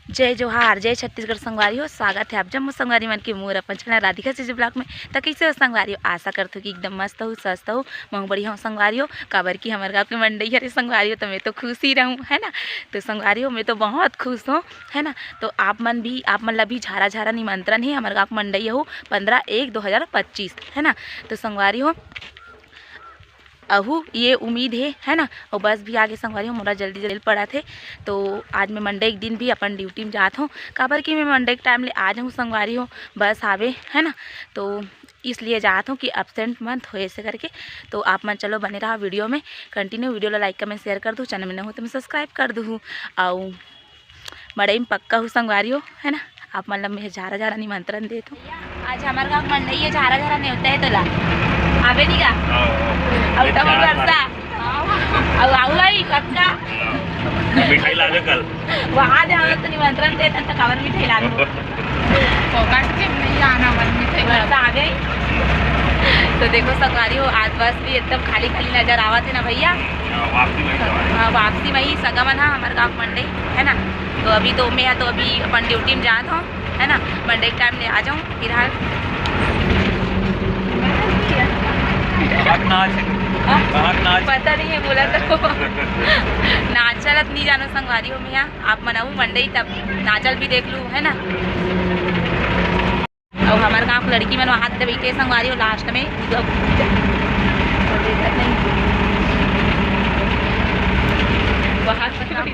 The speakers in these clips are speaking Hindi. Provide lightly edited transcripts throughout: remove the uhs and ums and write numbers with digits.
जय जोहार, जय छत्तीसगढ़ संगवारी हो। स्वागत है आप जम्मू संगवारी मन के मोर अपन चैनल राधिका से ब्लॉग में। तो कैसे हो संगवारी हो? आशा करते हो कि एकदम मस्त हो, स्वस्थ हो, मैं बढ़िया हूँ संगवारी हो। काबर की हमारे गाँव की मंडई है संगवारी हो, तो मैं तो खुश ही रहूँ, है ना। तो संगवारी हो मैं तो बहुत खुश हूँ, है ना। तो आप मन भी झारा झारा निमंत्रण है हमारे गाँव की मंडई हो 15/1/2025, है ना। तो संगवारी हो अहू ये उम्मीद है ना। और बस भी आगे संगवारी हो मोरा जल्दी पड़ा थे। तो आज मैं मंडे के दिन भी अपन ड्यूटी में जात हूँ, काबर कि मैं मंडे के टाइम ले आ जाऊँ संगवारी हो, बस आवे, है ना। तो इसलिए जात हूँ कि एब्सेंट मत हो ऐसे करके। तो आप मन चलो बने रहा वीडियो में कंटिन्यू। वीडियो ला लाइक कमेंट शेयर कर दूँ, चैनल में न हो तो मैं सब्सक्राइब कर दूँ। और मड़ई में पक्का हूँ संगवारी हो, है ना। आप मतलब मैं झारा झारा निमंत्रण देत हूँ। आज हमारे गाँव मंडई है, झारा झारा नहीं होता है तो ला आवे नहीं का अब टमाटर वर्षा अब आऊ आई कक्का मिठाई ला दे कल वहाँ दे हम तो निमंत्रण देते तो कवर मिठाई ला दो फोकट के नहीं आना मन मिठाई वर्षा आ गई। तो देखो संगवारी हो आज बस भी एकदम खाली खाली नजर आवत है ना भैया। वापसी वही सगमन है हमारे गाँव मंडई, है ना। तो अभी तो मैं तो अभी अपन ड्यूटी में जात हूँ, है ना। मंडई के टाइम ले आ जाऊँ फिलहाल। पता नहीं है बोला तो नाचल नहीं जानो संगवारी हो मैं आप मनाऊ मंडई तब नाचल भी देख लूँ, है ना। और हमारे गाँव लड़की मन हाथ दे बैठे संगवारी हो लास्ट में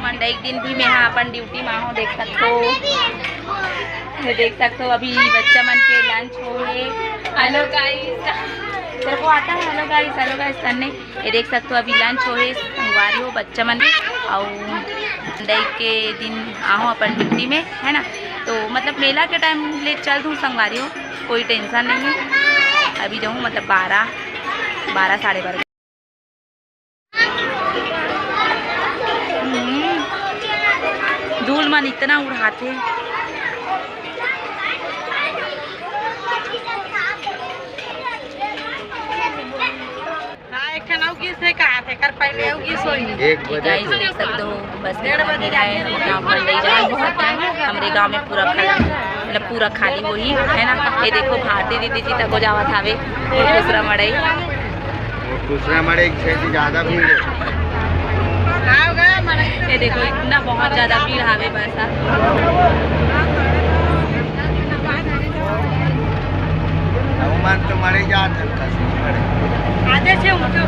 मंडई के दिन भी मैं यहाँ अपन ड्यूटी में हूँ, देख सकते हो अभी बच्चा मन के लंच हो रहे। हेलो गाइस, तेरे को आता है? हेलो गाइस करने ये देख सकते हो अभी लंच हो रहे संगवारी हो बच्चा मन और मंडई के दिन आओ अपन ड्यूटी में, है ना। तो मतलब मेला के टाइम ले चल दूँ संगवारी हो, कोई टेंशन नहीं है। अभी जाऊँ मतलब 12 साढ़े 12 धूल मन इतना उड़ाते। हमारे गांव में पूरा मतलब पूरा खाली वही, है ना। ये देखो भारती दीदी जी तक हो जावा थावे दूसरा मड़ई ज्यादा भीड़ है। ये देखो इतना बहुत ज्यादा भीड़ हावे बस तो मरे जाते आधे से उठो